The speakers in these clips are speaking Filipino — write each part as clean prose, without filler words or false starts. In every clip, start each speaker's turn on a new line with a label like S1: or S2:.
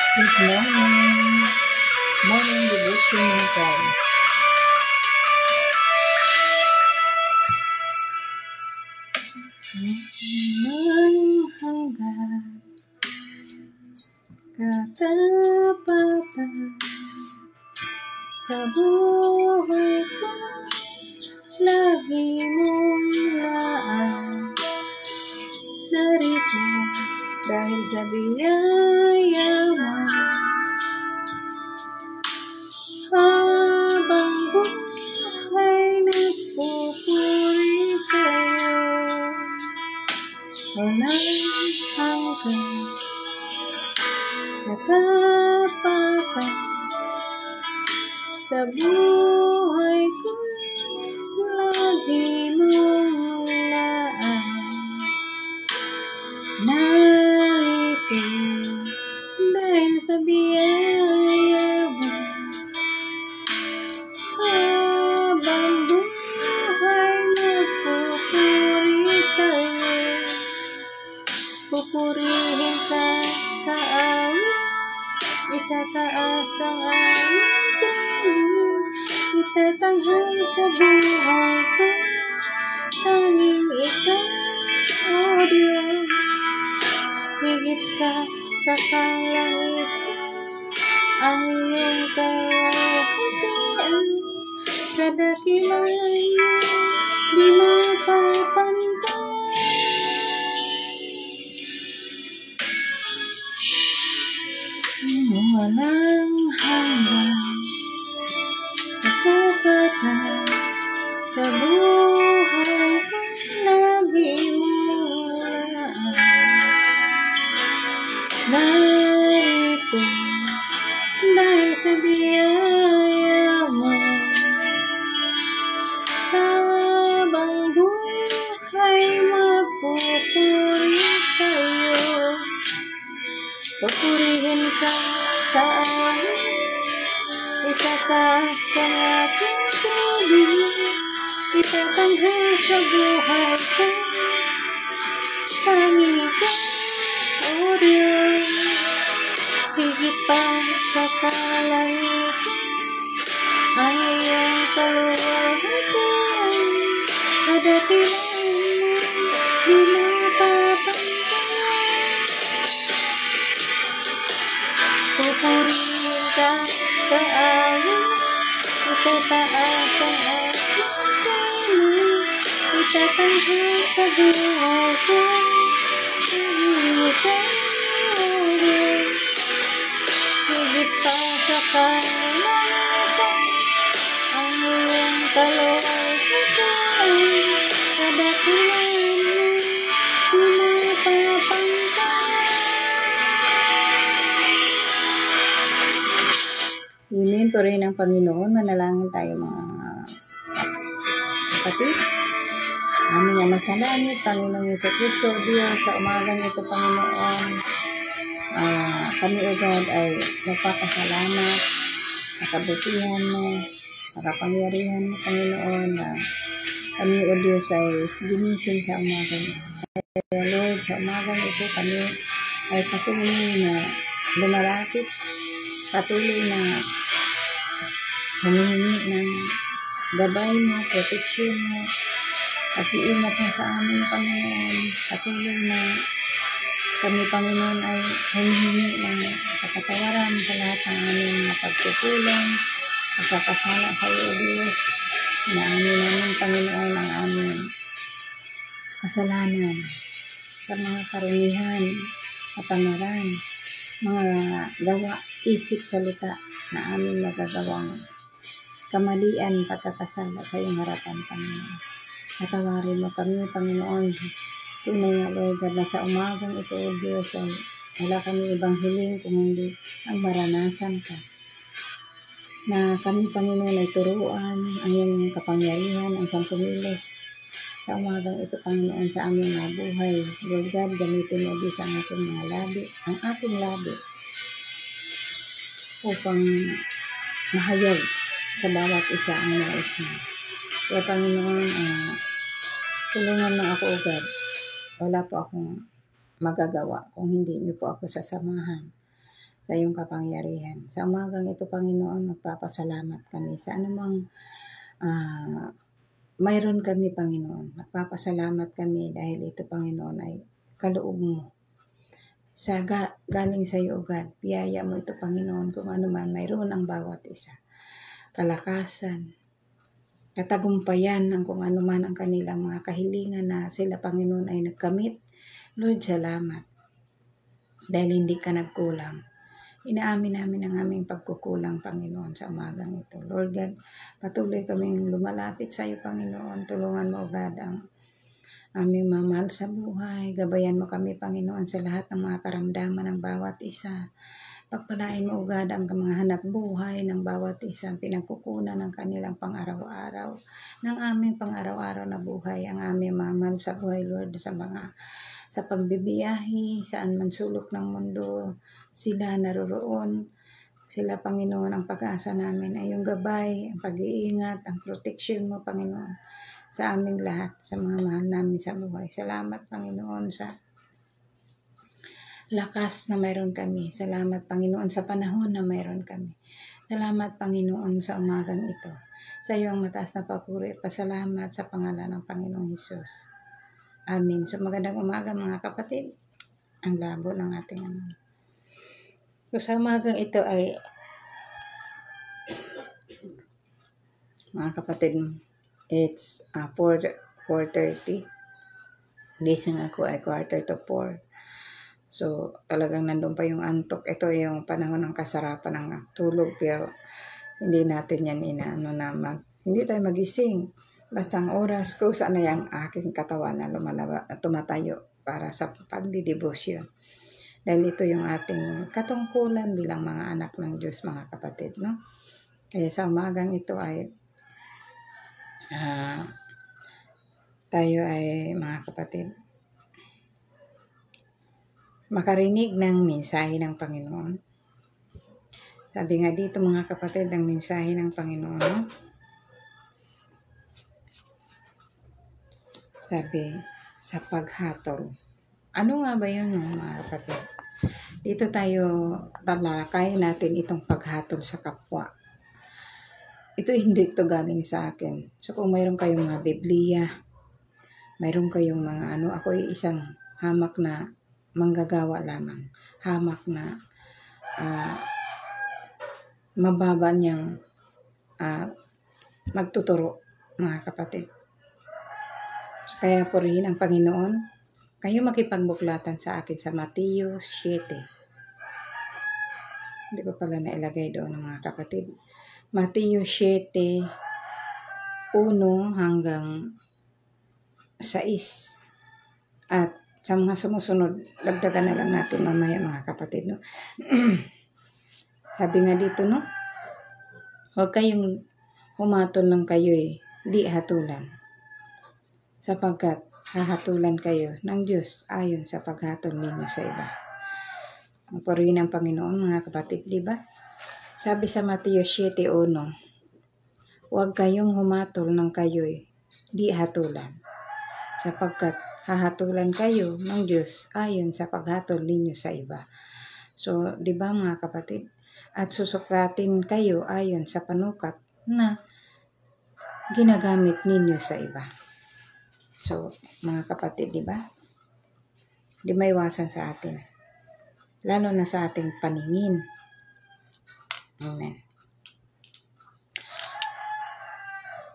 S1: Good morning. Morning devotion natin. Nang hanggang katapatan sa buhay ko, lagi mong laan. Narito dahil sa biyaya mo, habang buhay nagpupuri sa'yo. Walang hanggang katapatan sa buhay ko, lagi mong laan. Narito dahil sa biyaya mo, habang buhay nagpupuri sa'yo. Pupurihin ka sa awit, itataas ang aming tingin, itatanghal sa buhay ko, tanging ikaw, O Diyos. Higit ka sa kalangitan, ang iyong kalwalhatian, kadakilaan di mapapantay. Walang hanggang katapatan sa buhay ko, lagi mong laan. Narito dahil sa biyaya mo, habang buhay magpupuri sa'yo. Pupurihin ka sa amin, itataas ang aking tuloy, itatanghal sa buhay ko, tanging ka, O Diyos. Higit pa sa kalangitan, ang iyong kaluwalhatian, kadakilaan mo di mapapantay. Pupurihin ka sa awit, itataas ang aking tuloy, itatanghal sa buhay ko, tanging ikaw, O Diyos. Higit pa sa kalangitan, ang iyong kaluwalhatian, kadakilaan mo di mapapantay. Amen. Purihin ng Panginoon. Manalangin tayo mga kapatid. Aming Ama sa langit, Panginoong Jesucristo, Diyos, sa umagang ito, Panginoon, kami o God ay nagpapasalamat sa kabutihan mo, sa kapangyarihan mo, Panginoon, na kami o Diyos ay ginising sa umagang ito. Kaya Lord, sa umagang ito kami ay patuloy na lumalapit, patuloy na humihingi ng gabay mo, proteksyon mo, pag-iingat mo sa amin, Panginoon. Patuloy na kami, Panginoon, ay humihingi ng kapatawaran sa lahat ng aming pagkukulang, pagkakasala sa iyo, Diyos. Inaangin namin, Panginoon, ang aming kasalanan sa mga karunihan, kapamaran, mga gawa, isip, salita na aming nagagawang kamalian, pagkakasala sa iyong harapan, Panginoon. Patawarin mo kami, Panginoon. Tunay nga, Lord, na sa umagang ito, O Diyos, ay wala kami ibang hiling kung hindi ang maranasan ka. Na kami, Panginoon, ay turuan ang iyong kapangyarihan, ang sangkumilos. Sa umagang ito, Panginoon, sa aming mga buhay. Lord God, gamitin mo, Diyos, ang aking mga labi, ang aking labi, upang mahayag sa bawat isa ang nais mo. Kaya, Panginoon, tulungan mo ako, O God. Wala po akong magagawa kung hindi niyo po ako sasamahan. sa iyong kapangyarihan. Sa umagang ito, Panginoon, magpapasalamat kami sa anumang mayroon kami, Panginoon. Magpapasalamat kami dahil ito, Panginoon, ay kaloob mo. Galing sa iyo, God. Biyaya mo ito, Panginoon, kung ano man mayroon ang bawat isa. Kalakasan, katagumpayan ng kung ano man ang kanilang mga kahilingan na sila, Panginoon, ay nagkamit. Lord, salamat. Dahil hindi ka nagkulang. Inaamin namin ang aming pagkukulang, Panginoon, sa umagang ito. Lord God, patuloy kaming lumalapit sa iyo, Panginoon. Tulungan mo, God, ang aming mamahal sa buhay. Gabayan mo kami, Panginoon, sa lahat ng mga karamdaman ng bawat isa. Pagpalain mo, God, ang mga hanap buhay ng bawat isa, pinagkukunan ng kanilang pang-araw-araw, ng aming pang-araw-araw na buhay, ang aming mamahal sa buhay, Lord, sa pagbibiyahe, saan man sulok ng mundo, sila naroroon. Sila, Panginoon, ang pag-asa namin ay yung gabay, ang pag-iingat, ang protection mo, Panginoon, sa aming lahat, sa mga mahal namin sa buhay. Salamat, Panginoon, sa lakas na mayroon kami. Salamat, Panginoon, sa panahon na mayroon kami. Salamat, Panginoon, sa umagang ito. Sa iyo ang mataas na papuri at pasalamat sa pangalan ng Panginoong Hesus. Amen. So magandang umaga, mga kapatid. Ang labo ng ating ano. So sa umagang ito ay mga kapatid, it's 4:30. Gising ako ay 3:45. So talagang nandun pa yung antok. Ito yung panahon ng kasarapan ng tulog. Pero hindi natin yan hindi tayo magising. Basta ang oras ko sana yung aking katawan na tumatayo para sa pagdidebosyon. Dahil ito yung ating katungkulan bilang mga anak ng Diyos, mga kapatid, no? Kaya sa umagang ito ay tayo ay, mga kapatid, makarinig ng mensahe ng Panginoon. Sabi nga dito, mga kapatid, ang mensahe ng Panginoon, no? Sabi, sa paghatol. Ano nga ba yun, mga kapatid? Dito tayo talakayin natin itong paghatol sa kapwa. Ito hindi ito galing sa akin. So kung mayroon kayong mga Biblia, mayroon kayong mga ako ay isang hamak na manggagawa lamang. Hamak na mababa niyang magtuturo, mga kapatid. Kaya purihin ang Panginoon. Kayo makipagbuklatan sa akin sa Mateo 7. Hindi ko pala nailagay doon, mga kapatid. Mateo 7, 1 hanggang 6. At sa mga sumusunod, dagdagan na lang natin mamaya, mga kapatid, no? Sabi nga dito, no? Huwag kayong humatol ng kayo'y di hatulan. Sapagkat hahatulan kayo ng Diyos ayon sa paghatol ninyo sa iba. Ang purihin ng Panginoon, mga kapatid, di ba? Sabi sa Mateo 7:1, huwag kayong humatol ng kayo'y di hatulan. Sapagkat hahatulan kayo ng Diyos ayon sa paghatol ninyo sa iba. So, di ba, mga kapatid? At susukatin kayo ayon sa panukat na ginagamit ninyo sa iba. So, mga kapatid, di ba? Di maiwasan sa atin. Lalo na sa ating paningin. Amen.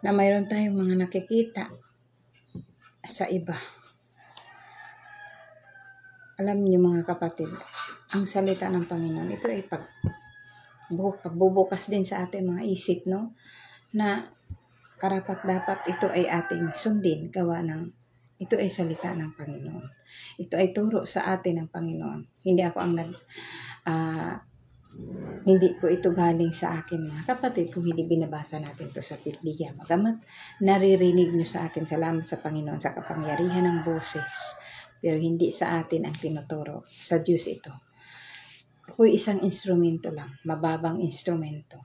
S1: Na mayroon tayong mga nakikita sa iba. Alam niyo, mga kapatid, ang salita ng Panginoon, ito ay pagbubukas din sa ating mga isip, no? Na karapat-dapat ito ay ating sundin, gawa ng ito ay salita ng Panginoon. Ito ay turo sa atin ng Panginoon. Hindi ko ito galing sa akin, mga kapatid, kung hindi binabasa natin ito sa Biblia. Magamat naririnig nyo sa akin, salamat sa Panginoon sa kapangyarihan ng boses. Pero hindi sa atin ang tinuturo, sa Diyos ito. Ako'y isang instrumento lang, mababang instrumento,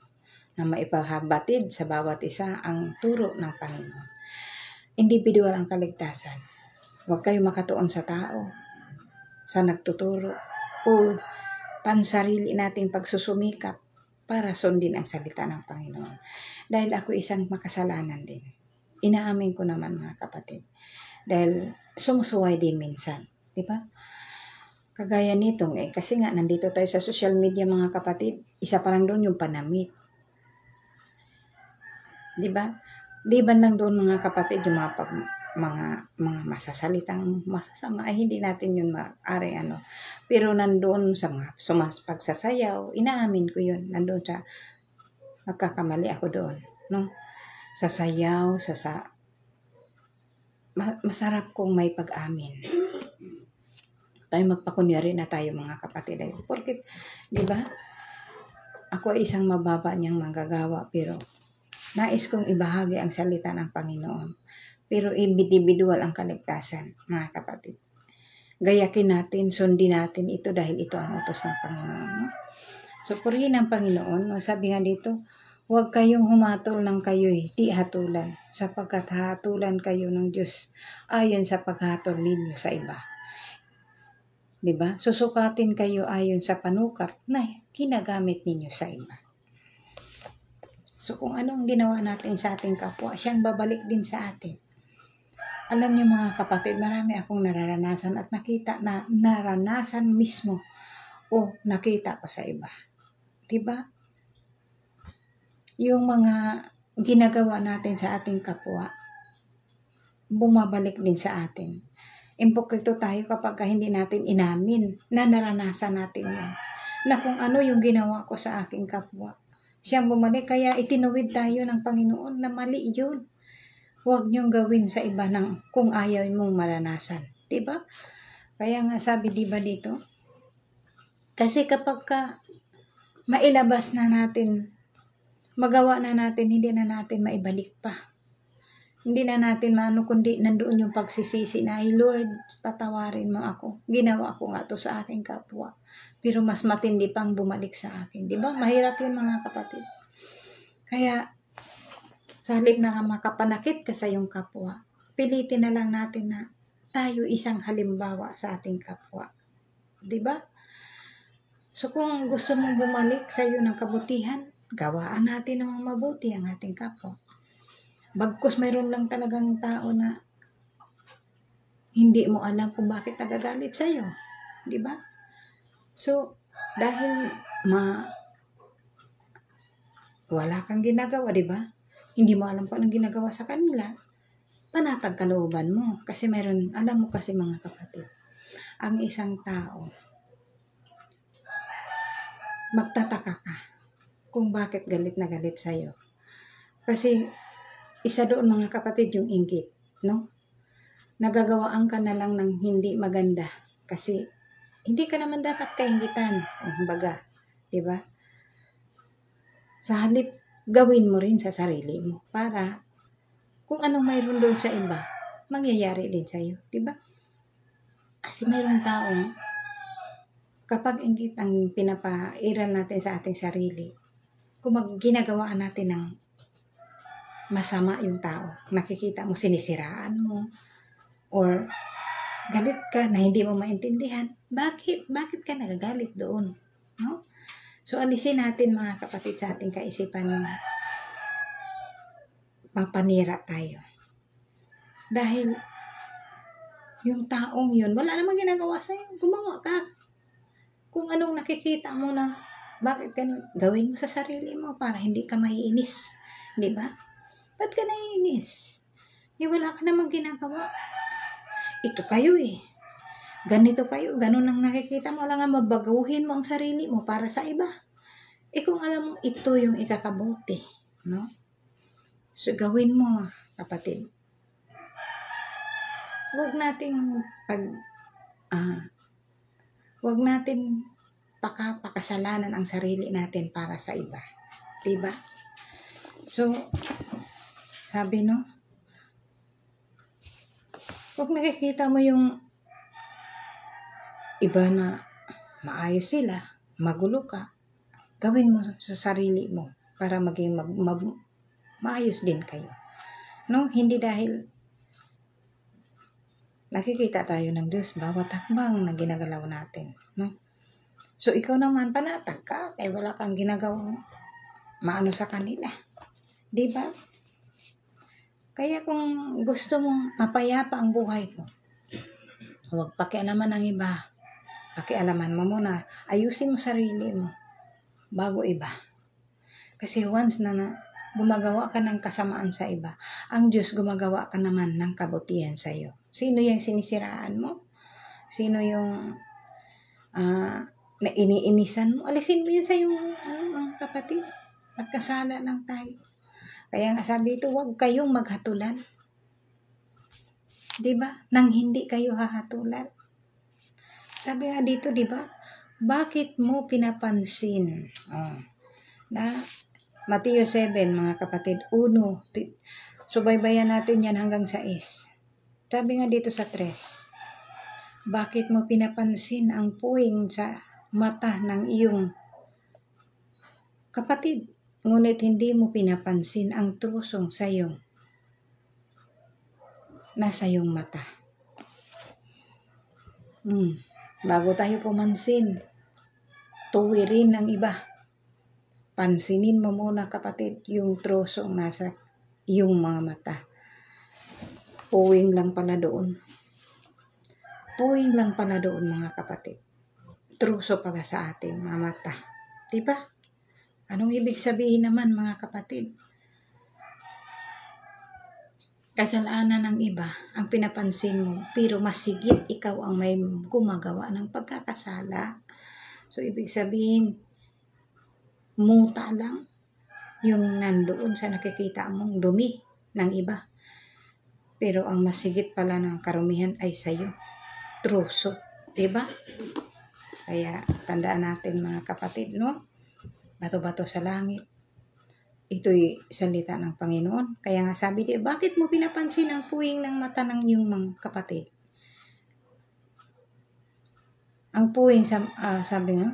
S1: na maipahabatid sa bawat isa ang turo ng Panginoon. Individual ang kaligtasan. Huwag kayo makatuon sa tao, sa nagtuturo, o pansarili nating pagsusumikap para sundin ang salita ng Panginoon. Dahil ako isang makasalanan din. Inaamin ko naman mga kapatid. Dahil sumusuway din minsan. Di ba? Kagaya nitong kasi nga nandito tayo sa social media mga kapatid. Isa pa lang doon yung panamit. Di ba? Di ba lang doon mga kapatid yung mga masasalitang masasama ay hindi natin yun maaari pero nandoon sa mga pagsasayaw, inaamin ko yun, nandoon sa magkakamali ako doon, no? Sasayaw, masarap kong may pag-amin. Tayo magpakunyari na tayo mga kapatid ay porket, di ba? Ako ay isang mababa niyang manggagawa pero nais kong ibahagi ang salita ng Panginoon. Pero individual ang kaligtasan, mga kapatid. Gayakin natin, sundin natin ito dahil ito ang utos ng Panginoon. No? So, purihin ang Panginoon. No? Sabi nga dito, huwag kayong humatol ng kayo'y di hatulan, sapagkat hatulan kayo ng Diyos ayon sa paghatol ninyo sa iba. Diba? Susukatin kayo ayon sa panukat na ginagamit ninyo sa iba. So, kung anong ginawa natin sa ating kapwa, siyang babalik din sa atin. Alam niyo mga kapatid, marami akong nararanasan at naranasan mismo o nakita ko sa iba. Diba? Yung mga ginagawa natin sa ating kapwa, bumabalik din sa atin. Impokrito tayo kapag hindi natin inamin na naranasan natin yan. Na kung ano yung ginawa ko sa aking kapwa, siyang bumalik. Kaya itinuwid tayo ng Panginoon na mali yun. Huwag niyong gawin sa iba kung ayaw mong maranasan. Diba? Kaya nga sabi diba dito? Kasi kapag mailabas na natin, magawa na natin, hindi na natin maibalik pa. Hindi na natin kundi nandoon yung pagsisisi na, ay Lord, patawarin mo ako. Ginawa ko nga to sa aking kapwa. Pero mas matindi pang bumalik sa akin. Diba? Mahirap yun mga kapatid. Kaya, sa halip na makapanakit ka sa iyong kapwa, pilitin na lang natin na tayo isang halimbawa sa ating kapwa. Diba? So kung gusto mong bumalik sa iyo ng kabutihan, gawaan natin ng mabuti ang ating kapwa. Bagkus mayroon lang talagang tao na hindi mo alam kung bakit nagagalit sa iyo. Diba? So, dahil wala kang ginagawa, diba? Hindi mo alam kung anong ginagawa sa kanila, panatag kalooban mo. Kasi alam mo kasi mga kapatid, ang isang tao, magtataka ka kung bakit galit na galit sa'yo. Kasi, isa doon mga kapatid yung inggit, no? Nagagawaan ka na lang ng hindi maganda. Kasi, hindi ka naman dapat kainggitan. Kumbaga, diba? Sa halip, gawin mo rin sa sarili mo para kung anong mayroon doon sa iba, mangyayari din sa'yo. Diba? Kasi mayroong taong kapag inggit ang pinapairal natin sa ating sarili, kung ginagawaan natin ng masama yung tao, nakikita mo, sinisiraan mo, or galit ka na hindi mo maintindihan, bakit ka nagagalit doon? No? So, alisin natin mga kapatid sa ating kaisipan ng mapanira tayo. Dahil, yung taong yun, wala namang ginagawa sa'yo. Gumawa ka. Kung anong nakikita mo na, bakit ganun, gawin mo sa sarili mo para hindi ka maiinis. Di ba? Ba't ka naiinis? Wala ka namang ginagawa. Ito kayo ganito kayo, ganun ang nakikita mo, lang nga mabaguhin mo ang sarili mo para sa iba. Kung alam mo, ito yung ikakabuti, no? So, gawin mo, kapatid. Huwag natin pakasalanan ang sarili natin para sa iba. Diba? So, sabi no, kung nakikita mo yung iba na maayos sila, magulo ka, gawin mo sa sarili mo para maging maayos din kayo. No? Hindi dahil nakikita tayo ng Diyos bawat hakbang na ginagalaw natin. No? So, ikaw naman, panatag ka, kaya wala kang ginagawang maano sa kanila. Di ba? Kaya kung gusto mong mapayapa ang buhay ko, huwag pakialaman ng iba. Pakialaman mo muna. Ayusin mo sarili mo bago iba. Kasi once na gumagawa ka ng kasamaan sa iba, ang Diyos gumagawa ka naman ng kabutihan sa iyo. Sino yung sinisiraan mo? Sino yung na iniinisan mo? Alisin mo yan sa yung mga kapatid. Magkasala lang tayo. Kaya nga sabi ito, huwag kayong maghatulan. Diba? Nang hindi kayo hahatulan. Sabi nga dito, diba? Bakit mo pinapansin? Na Mateo 7, mga kapatid, 1. Subaybayan natin yan hanggang 6. Sabi nga dito sa 3, bakit mo pinapansin ang puwing sa mata ng iyong kapatid, ngunit hindi mo pinapansin ang trusong sa iyong nasa iyong mata? Bago tayo pumansin, tuwirin ang iba. Pansinin mo muna, kapatid, yung trusong nasa iyong mga mata. Puwing lang pala doon. Puwing lang pala doon, mga kapatid. Truso pala sa atin, mga mata. Diba? Anong ibig sabihin naman, mga kapatid? Kasalanan ng iba ang pinapansin mo, pero masigit ikaw ang may gumagawa ng pagkakasala. So, ibig sabihin, muta lang yung nandoon sa nakikita mong dumi ng iba. Pero ang masigit pala ng karumihan ay sa'yo. Truso. Diba? Kaya tandaan natin, mga kapatid, no? Bato-bato sa langit. Ito'y salita ng Panginoon. Kaya nga sabi di, bakit mo pinapansin ang puwing ng mata ng iyong mga kapatid? Ang puwing, sabi nga,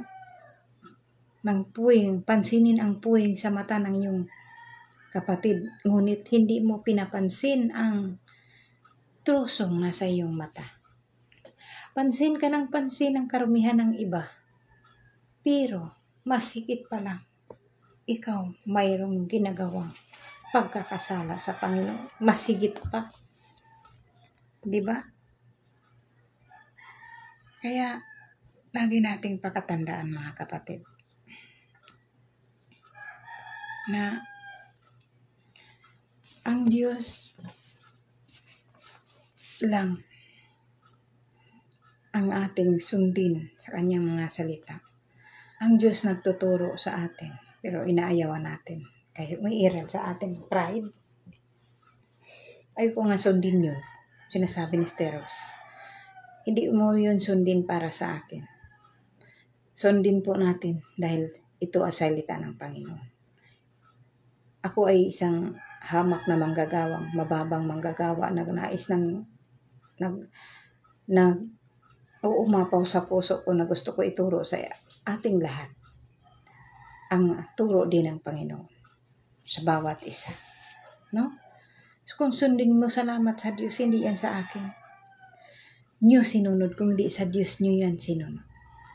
S1: ng puwing, pansinin ang puwing sa mata ng iyong kapatid. Ngunit hindi mo pinapansin ang trusong nasa iyong mata. Pansin ka ng pansin ang karumihan ng iba. Pero, masigit pa lang, ikaw mayroong ginagawang pagkakasala sa Panginoon. Masigit pa. Diba? Kaya, lagi nating pakatandaan, mga kapatid, na ang Diyos lang ang ating sundin sa kanyang mga salita. Ang Diyos nagtuturo sa atin, pero inaayawan natin. Kasi may iral sa ating pride. Ayoko nga sundin yun. Sinasabi ni Steros. Hindi mo yun sundin para sa akin. Sundin po natin dahil ito ang salita ng Panginoon. Ako ay isang hamak na manggagawang, mababang manggagawa, nagnais ng umapaw sa puso ko na gusto ko ituro sa ating lahat ang turo din ng Panginoon sa bawat isa. No? So, kung sundin mo, salamat sa Diyos, hindi yan sa akin. Niyo sinunod, kung di sa Diyos niyo yan sinunod.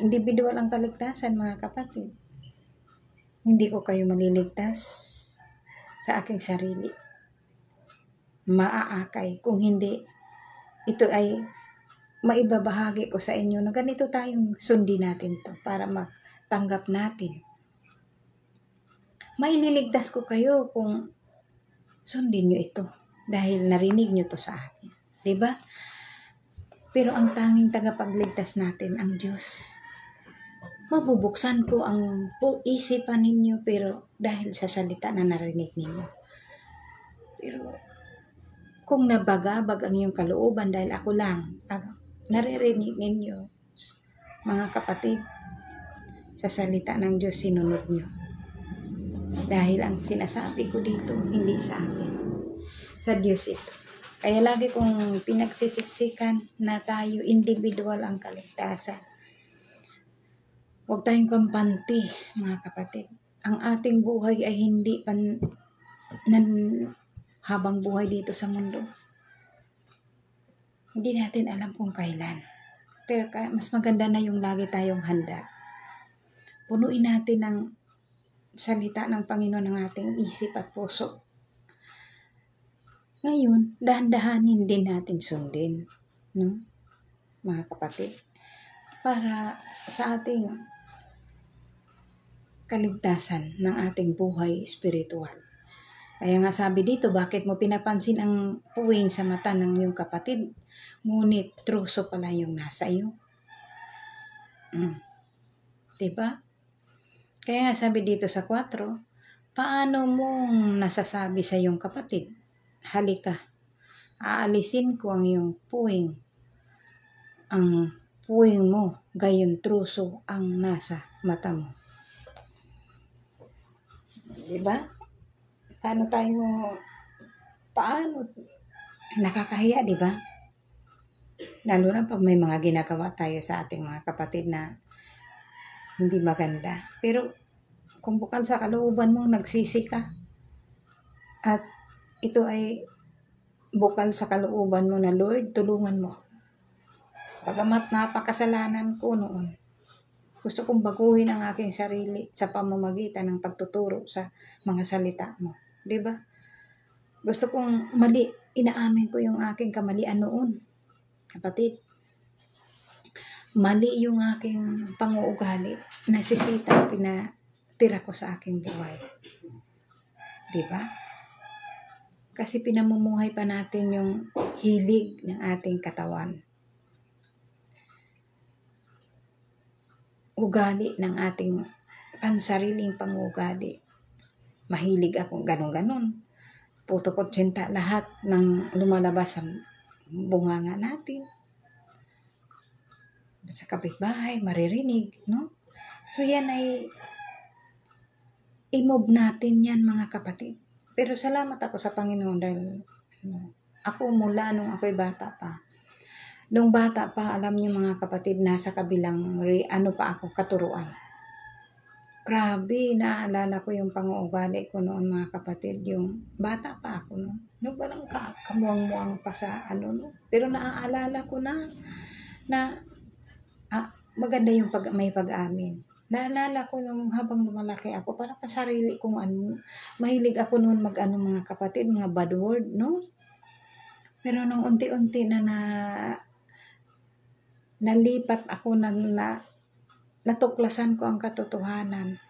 S1: Individual ang kaligtasan, mga kapatid. Hindi ko kayo maliligtas sa aking sarili. Maaakay kung hindi ito ay maibabahagi ko sa inyo na ganito tayong sundin natin to para matanggap natin. Maililigtas ko kayo kung sundin nyo ito dahil narinig nyo to sa akin. Diba? Pero ang tanging tagapagligtas natin ang Diyos. Mabubuksan ko ang isipan ninyo pero dahil sa salita na narinig ninyo. Pero kung nabagabag ang iyong kalooban dahil ako lang naririnig ninyo, mga kapatid, sa salita ng Diyos sinunod nyo. Dahil ang sinasabi ko dito, hindi sa akin. Sa Diyos ito. Kaya lagi kong pinagsisiksikan na tayo individual ang kaligtasan. Huwag tayong kampante, mga kapatid. Ang ating buhay ay hindi habang buhay dito sa mundo. Hindi natin alam kung kailan. Pero mas maganda na yung lagi tayong handa. punuin natin ng salita ng Panginoon ng ating isip at puso. Ngayon, dahan-dahanin din natin sundin, no? Mga kapatid, para sa ating kaligtasan ng ating buhay espiritual. Kaya nga sabi dito, bakit mo pinapansin ang puwing sa mata ng iyong kapatid, ngunit truso pala yung nasa iyo? Diba? Kaya nga sabi dito sa 4, paano mong nasasabi sa iyong kapatid, halika, aalisin ko ang iyong puwing, ang puwing mo, gayon truso ang nasa mata mo. Diba? Paano nakakahiya, diba? Lalo na pag may mga ginagawa tayo sa ating mga kapatid na hindi maganda. Pero kung bukal sa kalooban mo, nagsisi ka, at ito ay bukal sa kalooban mo na, Lord, tulungan mo. Bagamat napakasalanan ko noon, gusto kong baguhin ang aking sarili sa pamamagitan ng pagtuturo sa mga salita mo. Diba? Gusto kong inaamin ko yung aking kamalian noon. Kapatid, mali yung aking panguugali, nasisita, pinatira ko sa aking buhay. Diba? Kasi pinamumuhay pa natin yung hilig ng ating katawan. Ugali ng ating pansariling pangugali. Mahilig akong ganon-ganon. Puto kontsinta lahat ng lumalabas sa bunganga natin. Sa kapitbahay, maririnig, no? So yan ay i-move natin yan, mga kapatid. Pero salamat ako sa Panginoon dahil ako mula nung ako'y bata pa. Nung bata pa, alam niyo mga kapatid, nasa kabilang katuruan. Grabe, naalala ko yung panguugali ko noon, mga kapatid, yung bata pa ako noon. No, parang kamuang-muang pa sa no? Pero naaalala ko na maganda yung may pag-amin. Naalala ko nung habang lumalaki ako, parang sarili kong mahilig ako noon mga kapatid, mga bad word, no? Pero nung unti-unti nalipat ako natuklasan ko ang katotohanan.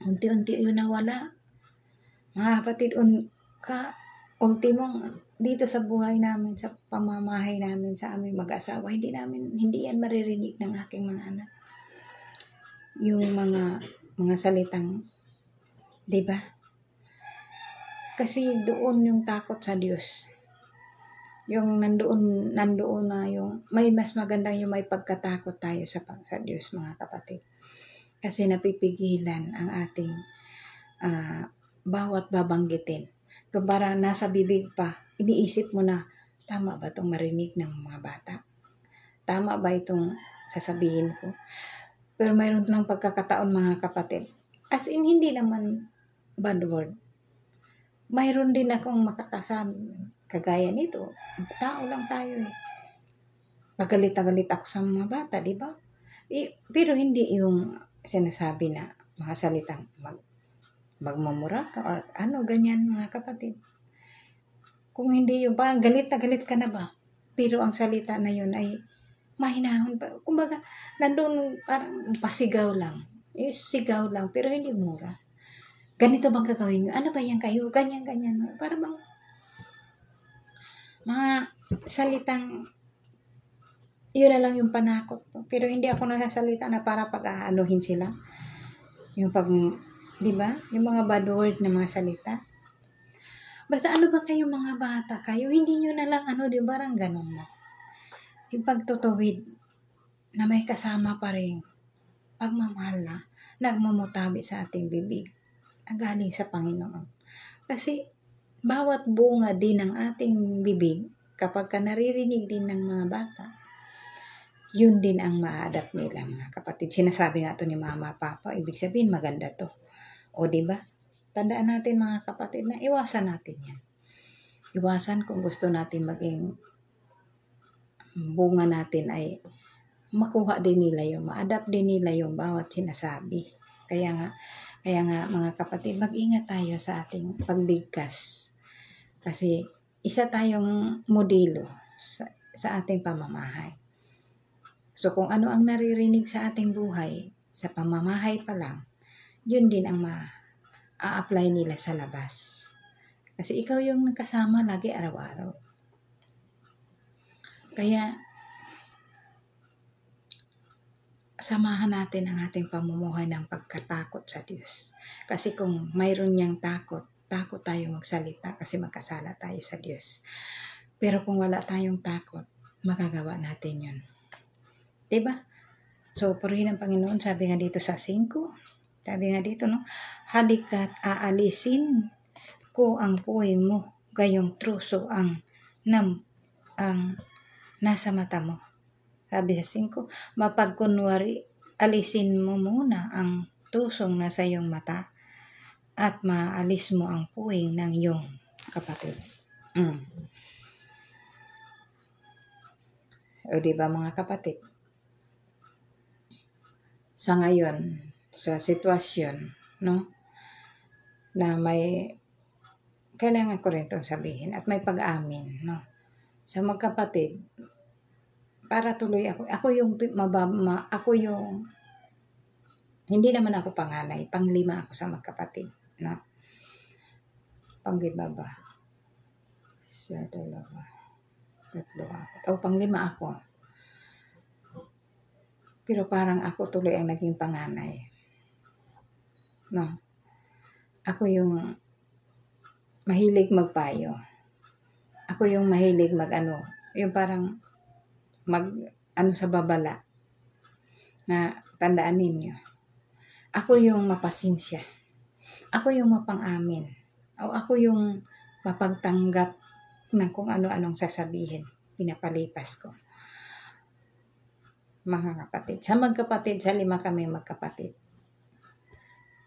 S1: Unti-unti yun nawala. Mga kapatid, ultimong dito sa buhay namin, sa pamamahay namin, sa aming mag-asawa, hindi yan maririnig ng aking mga anak. Yung mga salitang, diba? Kasi doon yung takot sa Diyos. Yung nandoon na yung may mas magandang yung may pagkatakot tayo sa Diyos, mga kapatid. Kasi napipigilan ang ating bawat babanggitin. Kung parang nasa bibig pa, iniisip mo na, tama ba itong marinig ng mga bata? Tama ba itong sasabihin ko? Pero mayroon lang pagkakataon, mga kapatid. As in, hindi naman bad word. Mayroon din akong makakasama. Kagaya nito, tao lang tayo eh. Magalit ako sa mga bata, di ba? Pero hindi yung sinasabi na mga salitang magmumura ka or ganyan, mga kapatid. Kung hindi yung parang galit na galit ka na ba? Pero ang salita na yun ay mahinahon pa. Kumbaga, nandun parang pasigaw lang. Sigaw lang, pero hindi mura. Ganito bang gagawin nyo? Ano ba yan kayo? Ganyan. Para bang mga salitang yun na lang yung panakot. Pero hindi ako nasasalita na para pag-aanuhin sila. Yung di ba? Yung mga bad word na mga salita. Basta ano ba kayo mga bata? Kayo hindi nyo na lang di parang ganun na. Yung pagtutuwid na may kasama pa rin pagmamahal na nagmumutabi sa ating bibig na galing sa Panginoon. Kasi bawat bunga din ng ating bibig, kapag naririnig din ng mga bata, yun din ang ma-adapt nila, mga kapatid. Sinasabi nga to ni Mama, Papa, ibig sabihin maganda to. O diba? Tandaan natin, mga kapatid, na iwasan natin yan. Iwasan kung gusto natin maging bunga natin ay makuha din nila yung, ma-adapt din nila yung bawat sinasabi. Kaya nga mga kapatid, mag-ingat tayo sa ating pagbigkas. Kasi isa tayong modelo sa ating pamamahay. So kung ano ang naririnig sa ating buhay, sa pamamahay pa lang, yun din ang ma-a-apply nila sa labas. Kasi ikaw yung kasama lagi araw-araw. Kaya samahan natin ang ating pamumuhay ng pagkatakot sa Diyos. Kasi kung mayroon niyang takot tayo magsalita kasi magkasala tayo sa Diyos. Pero kung wala tayong takot, magagawa natin yun. Diba? So, purihin ang Panginoon, sabi nga dito sa 5, sabi nga dito, no? Halika't aalisin ko ang puwing mo, gayong truso ang nasa mata mo. Sabi sa 5, mapagkunwari, alisin mo muna ang tusong nasa iyong mata at maalis mo ang puwing ng iyong kapatid. O diba mga kapatid? Sa ngayon, sa sitwasyon, no? Na may, kailangan ko rin itong sabihin at may pag-amin, no? Sa magkapatid, para tuloy ako yung hindi naman ako panganay, panglima ako sa magkapatid, no? Panglima ba? Siya, 2, 3, 4. Panglima ako. Pero parang ako tuloy ang naging panganay. No? Ako yung mahilig magpayo. Ako yung mahilig yung parang sa babala. Na tandaan ninyo. Ako yung mapasinsya. Ako yung mapang-amin. O ako yung mapagtanggap ng kung ano-anong sasabihin. Pinapalipas ko. Mga kapatid. Sa magkapatid, sa 5 kami magkapatid.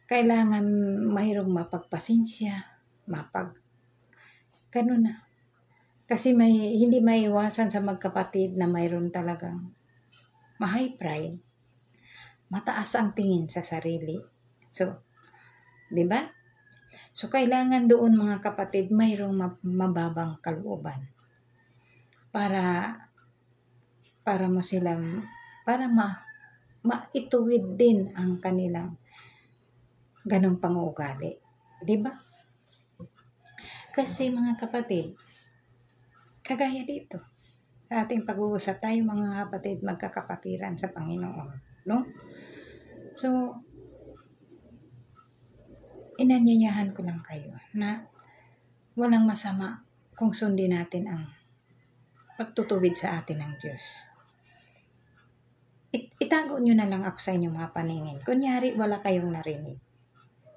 S1: Kailangan mayroong mapagpasinsya, ganun na. Kasi hindi maiwasan sa magkapatid na mayroon talagang ma-high pride, mataas ang tingin sa sarili. So, di ba? So, kailangan doon mga kapatid, mayroong mababang kalooban para mo silang maituwid din ang kanilang ganong pangugali. Diba? Kasi mga kapatid, kagaya dito, sa ating pag-uusap tayo mga kapatid, magkakapatiran sa Panginoon. No? So, inanyayahan ko lang kayo na walang masama kung sundin natin ang pagtutuwid sa atin ng Diyos. Itago nyo na lang ako sa inyong mga paningin. Kunyari, wala kayong narinig.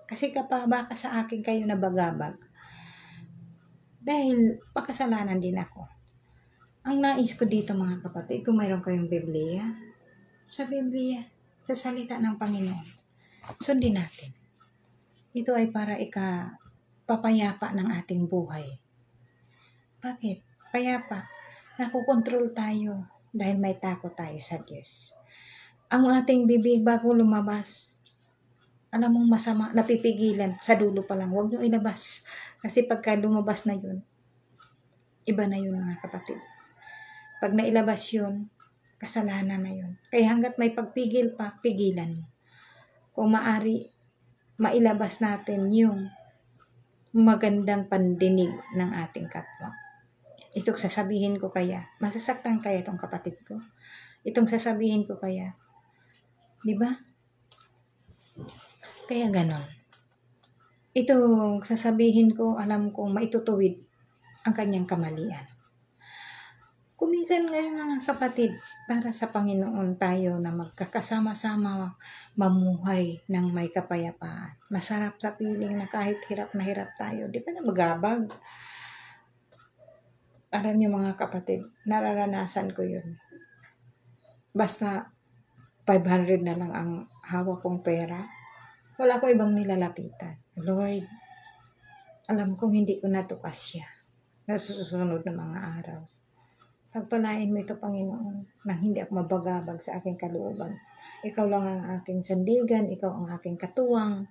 S1: Kasi baka sa akin kayo nabagabag. Dahil pakasalanan din ako. Ang nais ko dito mga kapatid, kung mayroon kayong Biblia, sa Biblia, sa salita ng Panginoon, sundin natin. Ito ay para papayapa ng ating buhay. Bakit? Payapa. Nakukontrol tayo dahil may takot tayo sa Diyos. Ang ating bibig bago lumabas, alam mong masama, napipigilan, sa dulo pa lang, huwag nyo ilabas. Kasi pagka lumabas na yun, iba na yun mga kapatid. Pag nailabas yun, kasalanan na yun. Kaya hanggat may pagpigil pa, pigilan mo. Kung maari, mailabas natin yung magandang pandinig ng ating kapwa. Itong sasabihin ko kaya, masasaktan kaya itong kapatid ko? Itong sasabihin ko kaya, di ba? Kaya ganon. Itong sasabihin ko, alam kong maitutuwid ang kanyang kamalian. Kuminsan ngayon mga kapatid, para sa Panginoon tayo na magkakasama-sama mamuhay ng may kapayapaan. Masarap sa piling na kahit hirap na hirap tayo. Di ba na magabag? Alam niyo mga kapatid, nararanasan ko yun. Basta 500 na lang ang hawak kong pera. Wala ko ibang nilalapitan. Lord, alam kong hindi ko natukas siya. Nasusunod na mga araw. Pagpalain mo ito, Panginoon, nang hindi ako mabagabag sa aking kalooban. Ikaw lang ang aking sandigan, ikaw ang aking katuwang.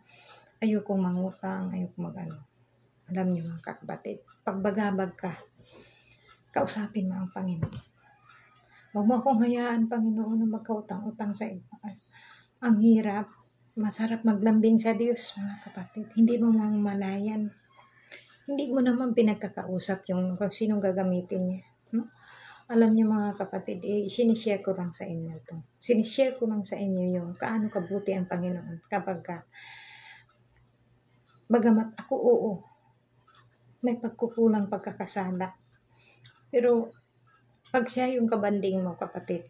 S1: Ayokong mangutang, ayokong mag-ano. Alam niyo mga kapatid, pagbagabag ka, kausapin mo ang Panginoon. Huwag mo akong hayaan, Panginoon, na magkautang-utang sa iba. Ang hirap, masarap maglambing sa Diyos, mga kapatid. Hindi mo mamamalayan. Hindi mo naman pinagkakausap yung kung sinong gagamitin niya. No? Alam niyo mga kapatid, sinishare ko lang sa inyo ito. Sinishare ko lang sa inyo yung kaano kabuti ang Panginoon kapag bagamat ako, oo, may pagkukulang pagkakasala. Pero pag siya yung kabanding mo, kapatid,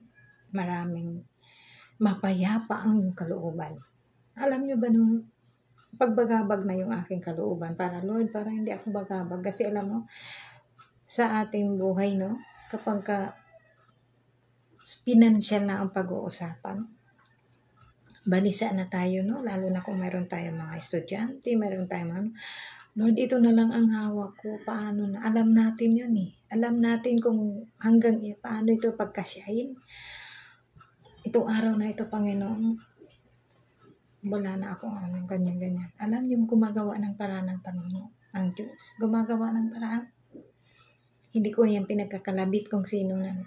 S1: maraming mapayapa ang iyong kalooban. Alam niyo ba nung pagbagabag na yung aking kalooban para Lord, para hindi ako bagabag. Kasi alam mo, sa ating buhay, no, kapag financial na ang pag-uusapan, balisa na tayo, no, lalo na kung mayroon tayong mga estudyante, mayroon tayong Lord, ito na lang ang hawak ko. Paano na? Alam natin yun eh. Alam natin kung hanggang paano ito pagkasyahin. Itong araw na ito, Panginoon, wala na akong ganyan-ganyan. Alam niyo, gumagawa ng paraan ng Panginoon, ang Diyos. Gumagawa ng paraan. Hindi ko yan pinagkakalabit kung sino na.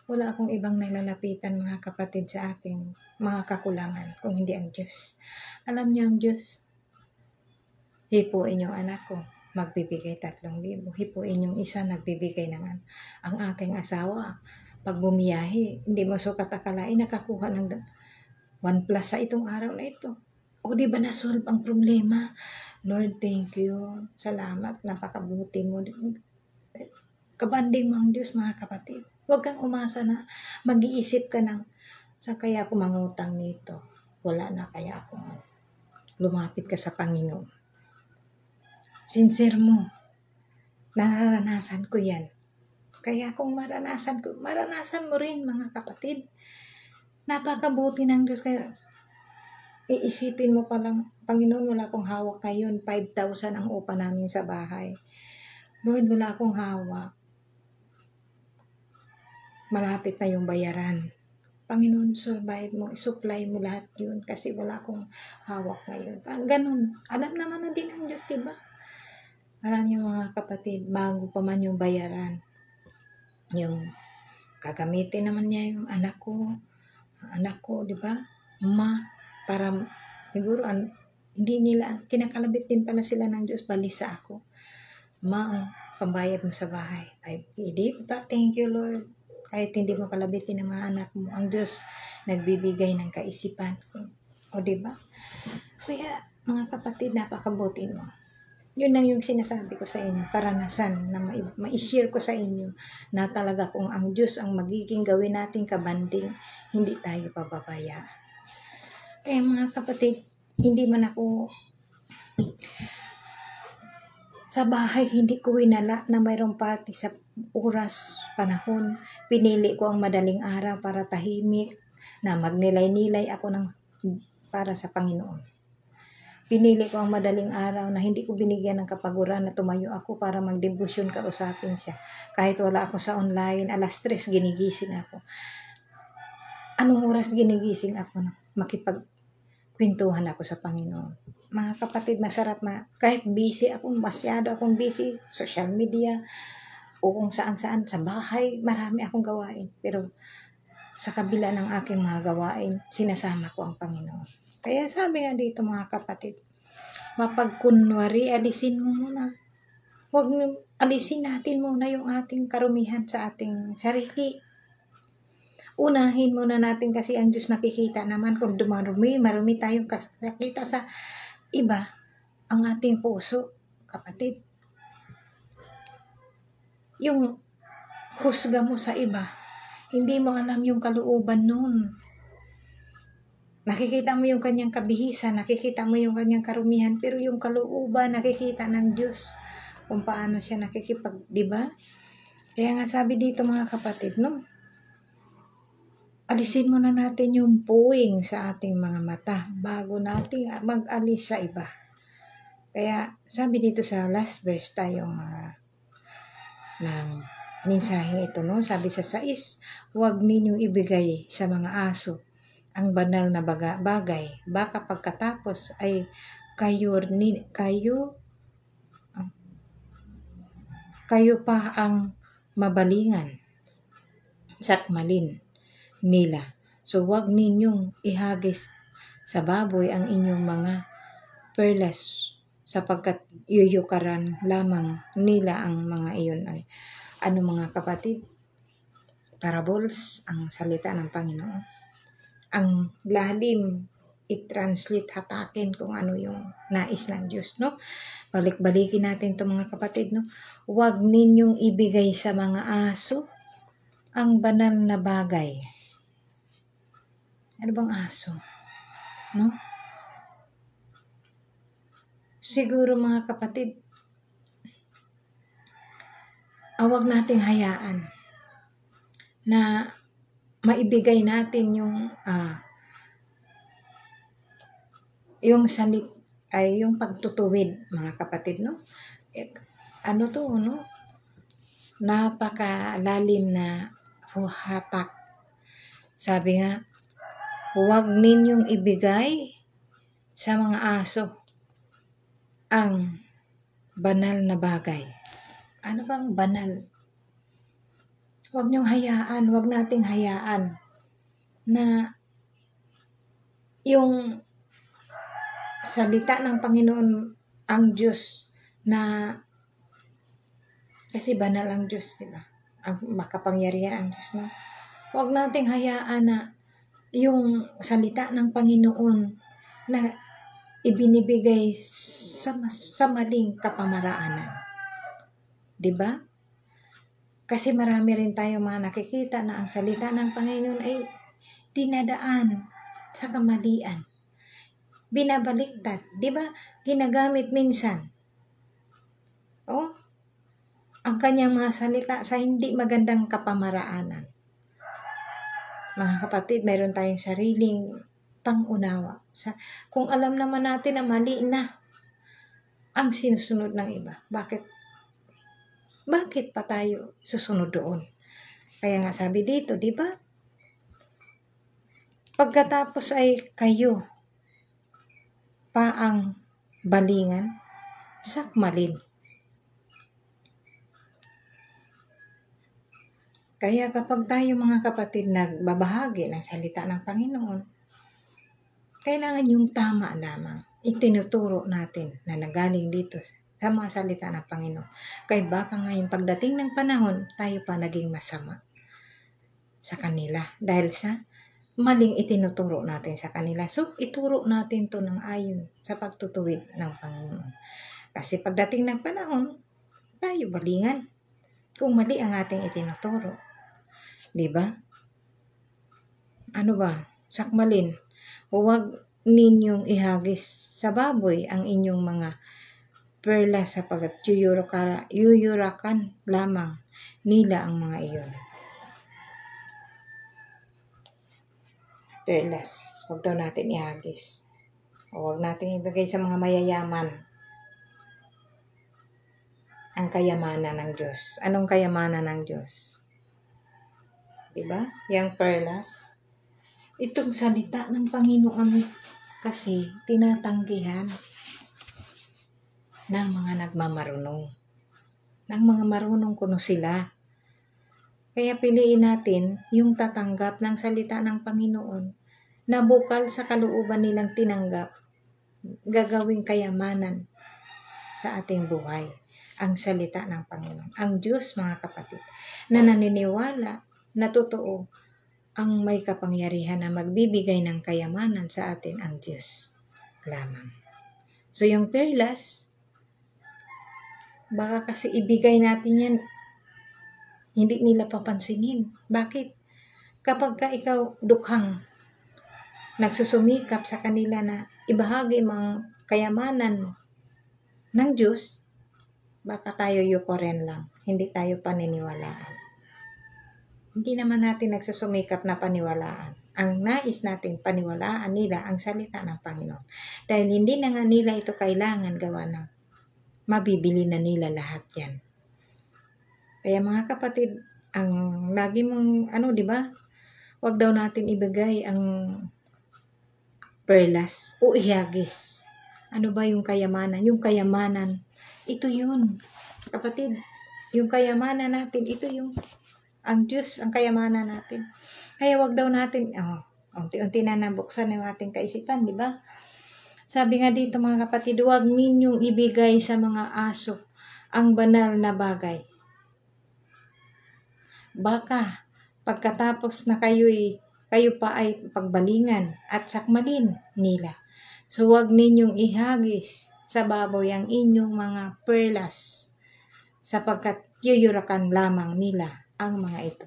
S1: Wala akong ibang nalalapitan, mga kapatid, sa aking mga kakulangan, kung hindi ang Diyos. Alam niyo ang Diyos. Hipuin yung anak ko, magbibigay 3,000. Hipuin yung isa, nagbibigay ng ang aking asawa. Pag bumiyahe, hindi mo sukat akalain, nakakuha ng 1+ sa itong araw na ito. O di ba na-solve ang problema? Lord, thank you. Salamat, napakabuti mo. Kabanding mo ang Diyos, mga kapatid. Huwag kang umasa na mag-iisip ka ng, sa kaya ako mangutang nito? Wala na kaya ako. Lumapit ka sa Panginoon. Sincere mo. Naranasan ko yan. Kaya kung maranasan mo rin, mga kapatid. Napakabuti ng Diyos. Kaya iisipin mo palang, Panginoon, wala akong hawak ngayon. 5,000 ang upa namin sa bahay. Lord, wala akong hawak. Malapit na yung bayaran. Panginoon, survive mo, supply mo lahat yun kasi wala akong hawak ngayon. Ganun. Alam naman na din ang Diyos, diba? Alam niyo mga kapatid, bago pa man yung bayaran, yung gagamitin naman niya yung anak ko, diba? Para siguro, hindi nila, kinakalabit din pala sila ng Diyos, balisa ako. Pambayad mo sa bahay. Diba? Thank you, Lord. Kahit hindi mo kalabitin ng mga anak mo, ang Diyos nagbibigay ng kaisipan. O diba? Kaya, mga kapatid, napakabuti mo. Yun lang yung sinasabi ko sa inyo, karanasan na ma-share ko sa inyo na talaga kung ang Diyos ang magiging gawin nating kabanding, hindi tayo papabaya. Kaya mga kapatid, hindi man ako sa bahay, hindi ko hinala na mayroong party sa oras, panahon. Pinili ko ang madaling araw para tahimik, na magnilay-nilay ako para sa Panginoon. Pinili ko ang madaling araw na hindi ko binigyan ng kapaguran na tumayo ako para magdebosyon, kausapin siya. Kahit wala ako sa online, 3:00 ginigising ako. Anong oras ginigising ako? Makipagkwentuhan ako sa Panginoon. Mga kapatid, masarap kahit busy ako, masyado akong busy, social media, o kung saan-saan, sa bahay, marami akong gawain. Pero sa kabila ng aking mga gawain, sinasama ko ang Panginoon. Kaya sabi nga dito mga kapatid, mapagkunwari, alisin mo muna. Alisin natin muna yung ating karumihan sa ating sarili. Unahin muna natin kasi ang Diyos nakikita naman kung marumi tayong nakita sa iba, ang ating puso, kapatid. Yung husga mo sa iba, hindi mo alam yung kalooban nun. Nakikita mo yung kanyang kabihisan, nakikita mo yung kanyang karumihan, pero yung kalooban, nakikita ng Diyos kung paano siya diba? Kaya nga sabi dito mga kapatid, no? Alisin muna natin yung puwing sa ating mga mata bago natin mag-alis sa iba. Kaya sabi dito sa last verse tayo ng mensaheng ito, no? Sabi sa 6, huwag ninyong ibigay sa mga aso ang banal na bagay. Baka pagkatapos ay kayo pa ang mabalingan, sakmalin nila. So, huwag ninyong ihagis sa baboy ang inyong mga perlas, sapagkat yuyukaran lamang nila ang mga iyon. Ay, ano mga kapatid? Parables, ang salita ng Panginoon. Ang lalim, i-translate, hatakin kung ano yung nais ng Diyos, no? Balik-balikin natin ito mga kapatid, no? Huwag ninyong ibigay sa mga aso ang banal na bagay. Ano bang aso? No? Siguro mga kapatid, huwag nating hayaan na maibigay natin yung pagtutuwid mga kapatid, no? Ano to, no? Napakalalim na hatak. Sabi nga, huwag ninyong ibigay sa mga aso ang banal na bagay. Ano bang banal? Huwag nating hayaan na yung salita ng Panginoon, ang Diyos, na kasi banal ang Diyos, diba? Ang makapangyarihan ang Diyos, no? Huwag nating hayaan na yung salita ng Panginoon na ibinibigay sa maling kapamaraanan. Diba? Kasi marami rin tayong mga nakikita na ang salita ng Panginoon ay dinadaan sa kamalian. Binabaliktad. Diba? Ginagamit minsan. Ang kanyang mga salita sa hindi magandang kapamaraanan. Mga kapatid, mayroon tayong sariling pangunawa. Kung alam naman natin na mali na ang sinusunod ng iba, bakit pa tayo susunod doon? Kaya nga sabi dito, di ba? Pagkatapos ay kayo pa ang balingan, sakmalin. Kaya kapag tayo mga kapatid nagbabahagi ng salita ng Panginoon, kailangan yung tama lamang itinuturo natin na nagaling dito sa mga salita ng Panginoon. Kaya baka ngayong pagdating ng panahon, tayo pa naging masama sa kanila dahil sa maling itinuturo natin sa kanila. So, ituro natin to ng ayon sa pagtutuwid ng Panginoon. Kasi pagdating ng panahon, tayo balingan kung mali ang ating itinuturo. Diba? Ano ba? Sakmalin. Huwag ninyong ihagis sa baboy ang inyong mga perlas, sapagkat yuyurakan lamang nila ang mga iyon. Perlas. Huwag daw natin ihagis. Huwag natin ibigay sa mga mayayaman ang kayamanan ng Diyos. Anong kayamanan ng Diyos? Diba? Yang perlas. Itong salita ng Panginoon kasi tinatanggihan ng mga nagmamarunong. Ng mga marunong kuno sila. Kaya piliin natin yung tatanggap ng salita ng Panginoon na bukal sa kalooban nilang tinanggap, gagawing kayamanan sa ating buhay. Ang salita ng Panginoon. Ang Diyos, mga kapatid, na naniniwala na totoo ang may kapangyarihan na magbibigay ng kayamanan sa atin, ang Diyos lamang. So yung perlas, baka kasi ibigay natin yan, hindi nila papansinin. Bakit? Kapag ka ikaw dukhang nagsusumikap sa kanila na ibahagi mga kayamanan ng Diyos, baka tayo yukoren lang, hindi tayo paniniwalaan. Hindi naman natin nagsusumikap na paniwalaan. Ang nais natin paniwalaan nila ang salita ng Panginoon. Dahil hindi na nga nila ito kailangan gawa ng mabibili na nila lahat yan. Kaya mga kapatid, ang lagi mong, di ba? Huwag daw natin ibigay ang perlas o ihagis. Ano ba yung kayamanan? Yung kayamanan, ito yun. Kapatid, yung kayamanan natin, ito yung ang Diyos, ang kayamanan natin. Kaya wag daw natin, unti-unti na nabuksan yung ating kaisipan, di ba? Sabi nga dito mga kapatid, huwag ninyong ibigay sa mga aso ang banal na bagay. Baka pagkatapos na kayo pa ay pagbalingan at sakmalin nila. So huwag ninyong ihagis sa baboy ang inyong mga perlas sapagkat yuyurakan lamang nila ang mga ito.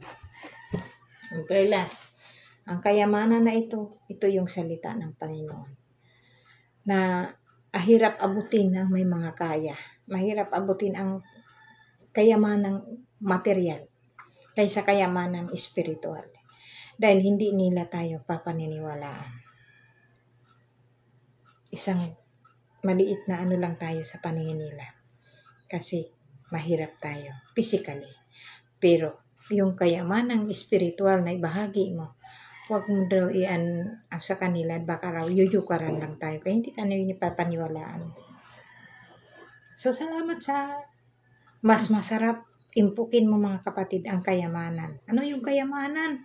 S1: Ang perlas, ang kayamanan na ito yung salita ng Panginoon. Na ahirap abutin ang may mga kaya. Mahirap abutin ang kayamanang material kaysa kayamanang espiritual. Dahil hindi nila tayo papaniniwalaan. Isang maliit na lang tayo sa paningin nila. Kasi mahirap tayo physically. Pero yung kayamanang espiritual na ibahagi mo, huwag mo daw sa kanila, baka raw yuyukaran lang tayo. Kaya hindi ka na yun ipapaniwalaan. So salamat sa mas masarap impukin mo mga kapatid ang kayamanan. Ano yung kayamanan?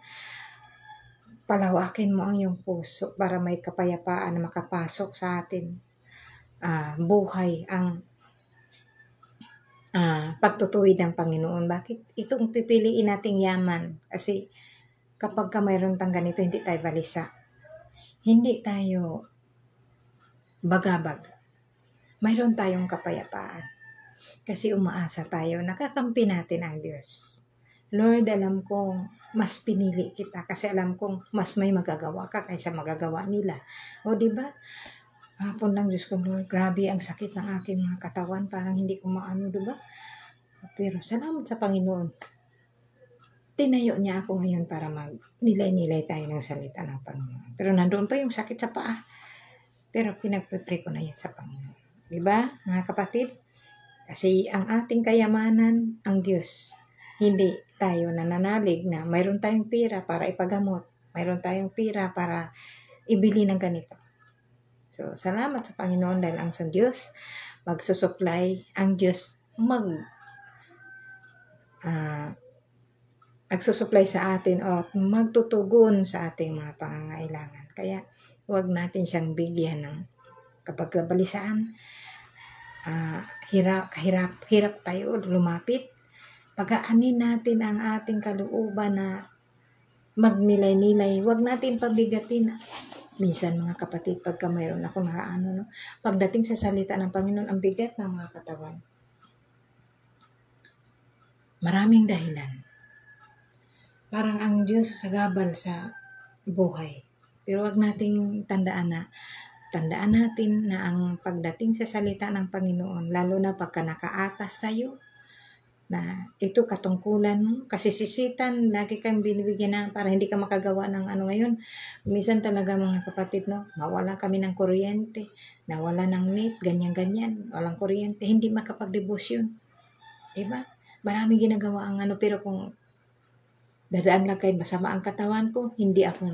S1: Palawakin mo ang iyong puso para may kapayapaan na makapasok sa atin. Buhay ang pagtutuwid ng Panginoon. Bakit? Itong pipiliin nating yaman. Kasi kapag ka mayroon tang ganito, hindi tayo balisa. Hindi tayo bagabag. Mayroon tayong kapayapaan. Kasi umaasa tayo, nakakampi natin ang Diyos. Lord, alam kong mas pinili kita kasi alam kong mas may magagawa ka kaysa magagawa nila. O diba? Hapon lang Diyos ko, Lord, grabe ang sakit ng aking mga katawan, parang hindi ko maano, diba? Pero salamat sa Panginoon. Tinayo niya ako ngayon para nilay-nilay tayo ng salita ng Panginoon. Pero nandoon pa yung sakit sa paa. Pero pinagpipray ko na yan sa Panginoon. Diba, mga kapatid? Kasi ang ating kayamanan, ang Diyos. Hindi tayo nananalig na mayroon tayong pira para ipagamot. Mayroon tayong pira para ibili ng ganito. So, salamat sa Panginoon dahil ang sa Diyos magsusupply, ang Diyos magsusupply sa atin o magtutugon sa ating mga pangangailangan. Kaya, huwag natin siyang bigyan ng kapagkabalisaan. Hirap tayo lumapit. Pagaanin natin ang ating kalooban na magnilay-nilay. Huwag natin pabigatin. Minsan mga kapatid, pagka mayroon ako pagdating sa salita ng Panginoon, ang bigat ng mga katawan. Maraming dahilan. Parang ang Diyos sagabal sa buhay. Pero huwag nating tandaan natin na ang pagdating sa salita ng Panginoon, lalo na pagka nakaatas sa'yo, na ito katungkulan mo, kasi sisitan, lagi kang binibigyan na para hindi ka makagawa ng ngayon. Minsan talaga mga kapatid, mawala kami ng kuryente, nawala ng net, ganyan-ganyan, walang kuryente, hindi makapag-debosyon. Diba? Maraming ginagawa ang pero kung dadaan lang kay masama ang katawan ko, hindi ako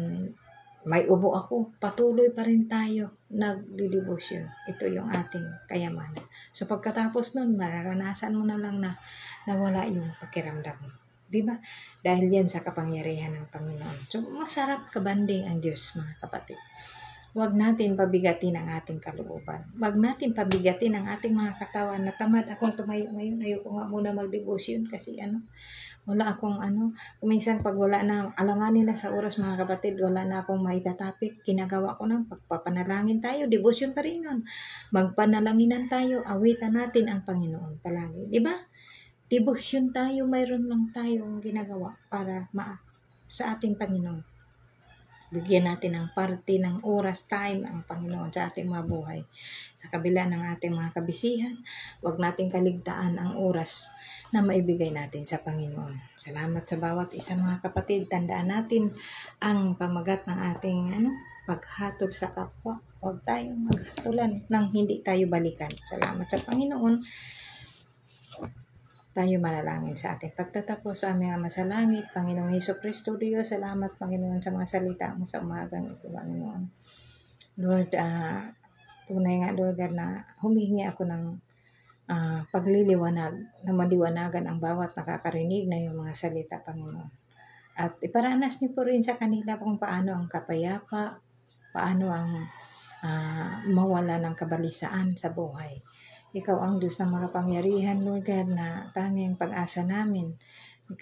S1: may ubo ako, patuloy pa rin tayo nagdidebosyon. Ito yung ating kayamanan. So pagkatapos nun, mararanasan mo na lang na nawala yung pakiramdam mo. Diba? Dahil yan sa kapangyarihan ng Panginoon. So masarap kabanding ang Diyos, mga kapatid. Huwag natin pabigatin ang ating kalooban. Huwag natin pabigatin ang ating mga katawan. Natamad akong tumayo ngayon. Ayoko nga muna magdebosyon kasi wala akong minsan pag wala na, alanganin na sa oras mga kapatid, wala na akong maitatapik, ginagawa ko ng pagpapanalangin tayo, devotion pa rin yun. Magpanalanginan tayo, awitan natin ang Panginoon palagi. Diba? Devotion tayo, mayroon lang tayong ginagawa para sa ating Panginoon. Bigyan natin ng parte ng oras, time ang Panginoon sa ating mga buhay. Sa kabila ng ating mga kabisihan, huwag nating kaligtaan ang oras na maibigay natin sa Panginoon. Salamat sa bawat isa mga kapatid. Tandaan natin ang pamagat ng ating paghatol sa kapwa. Huwag tayong maghatulan nang hindi tayo balikan. Salamat sa Panginoon. Tayo manalangin sa ating pagtatapos sa aming Ama sa Langit. Panginoong Hesukristo Diyos, salamat Panginoon sa mga salita mo sa umagang ito, Panginoon. Lord, tunay nga Lord God na humingi ako ng pagliliwanag, na maliwanagan ang bawat nakakarinig na yung mga salita, Panginoon. At iparanas niyo po rin sa kanila kung paano ang kapayapa, paano ang mawala ng kabalisaan sa buhay. Ikaw ang Diyos na makapangyarihan, Lord God, na tanging pag-asa namin,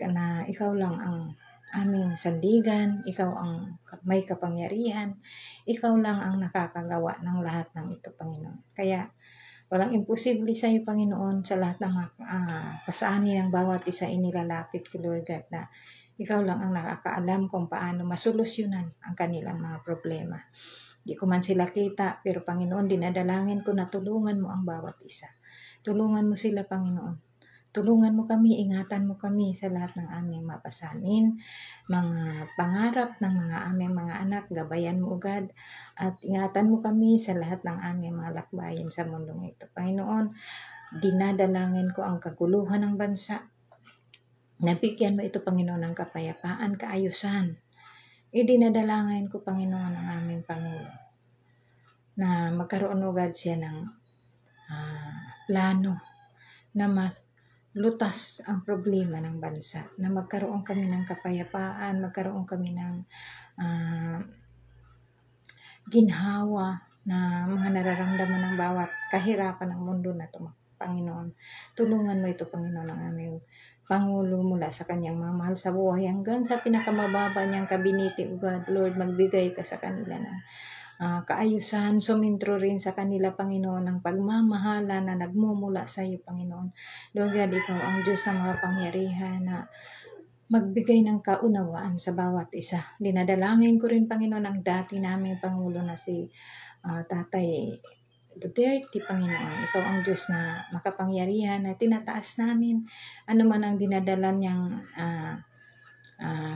S1: na ikaw lang ang aming sandigan, ikaw ang may kapangyarihan, ikaw lang ang nakakagawa ng lahat ng ito, Panginoon. Kaya walang imposible sa iyo, Panginoon, sa lahat ng pasanin ng bawat isa inilalapit ko, Lord God, na ikaw lang ang nakakaalam kung paano masolusyonan ang kanilang mga problema. Di ko man sila kita, pero Panginoon, dinadalangin ko na tulungan mo ang bawat isa. Tulungan mo sila, Panginoon. Tulungan mo kami, ingatan mo kami sa lahat ng aming mapasanin, mga pangarap ng mga aming mga anak, gabayan mo, God, at ingatan mo kami sa lahat ng aming mga lakbayin sa mundong ito. Panginoon, dinadalangin ko ang kaguluhan ng bansa. Nabigyan mo ito, Panginoon, ng kapayapaan, kaayusan. Idinadalangin ko, Panginoon, ang aming Pangulo na magkaroon agad siya ng plano na mas lutas ang problema ng bansa, na magkaroon kami ng kapayapaan, magkaroon kami ng ginhawa na mga nararamdaman ng bawat kahirapan ng mundo na ito, Panginoon. Tulungan mo ito, Panginoon, ang aming Pangulo mula sa kanyang mga mahal sa buhay hanggang sa pinakamababa niyang kabinete, O God. Lord, magbigay ka sa kanila ng kaayusan, sumintro rin sa kanila, Panginoon, ng pagmamahala na nagmumula sa iyo, Panginoon. Lord God, ikaw ang Diyos na makapangyarihan na magbigay ng kaunawaan sa bawat isa. Dinadalangin ko rin, Panginoon, ang dati naming Pangulo na si Tatay Duterte, Panginoon. Ikaw ang Diyos na makapangyarihan na tinataas namin. Ano man ang dinadala niyang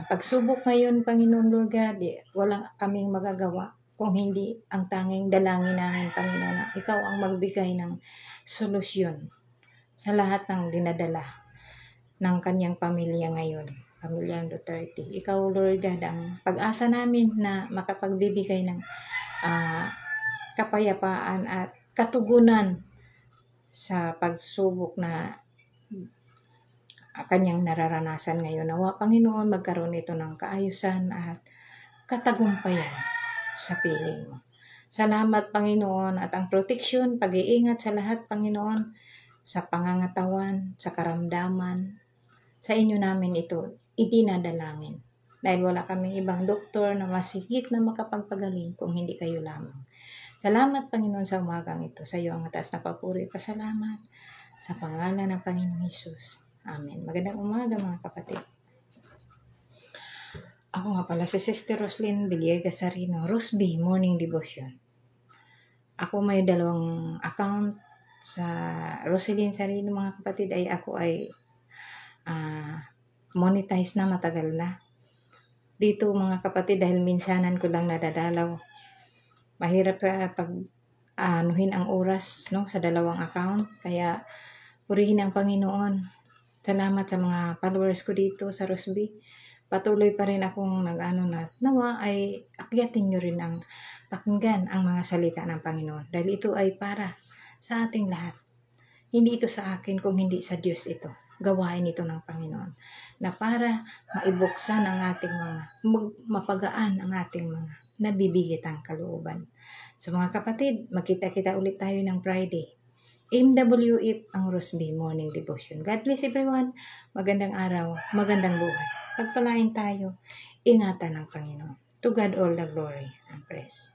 S1: pagsubok ngayon, Panginoon, Lord God, walang kaming magagawa kung hindi ang tanging dalangin namin, Panginoon, na ikaw ang magbigay ng solusyon sa lahat ng dinadala ng kanyang pamilya ngayon, pamilyang Duterte. Ikaw, Lord God, ang pag-asa namin na makapagbibigay ng kapayapaan at katugunan sa pagsubok na kanyang nararanasan ngayon. Nawa, Panginoon, magkaroon ito ng kaayusan at katagumpayan sa piling mo. Salamat, Panginoon, at ang proteksyon, pag-iingat sa lahat, Panginoon, sa pangangatawan, sa karamdaman, sa inyo namin ito idinadalangin. Dahil wala kaming ibang doktor na masigit na makapagpagaling kung hindi kayo lamang. Salamat, Panginoon, sa umagang ito. Sa iyo ang mataas na papuri at pasalamat sa pangalan ng Panginoon Hesus. Amen. Magandang umaga, mga kapatid. Ako nga pala si Sister Roslyn Villegas Sarino, Rosby Morning Devotion. Ako may 2 account sa Roslyn Sarino, mga kapatid. Ako ay monetize na, matagal na. Dito, mga kapatid, dahil minsanan ko lang nadadalaw. Mahirap pag anuhin ang oras, no, sa 2 account. Kaya purihin ang Panginoon. Salamat sa mga followers ko dito sa Rosby. Patuloy pa rin akong nawa ay akyatin nyo rin ang pakinggan ang mga salita ng Panginoon. Dahil ito ay para sa ating lahat. Hindi ito sa akin kung hindi sa Diyos ito. Gawain ito ng Panginoon. Na para maibuksan ang ating mapagaan ang ating mga nabibigitang kalooban. So mga kapatid, magkita-kita ulit tayo ng Friday. MWF ang Rosby Morning Devotion. God bless everyone. Magandang araw, magandang buhay. Pagpalain tayo, ingatan ng Panginoon. To God all the glory and praise.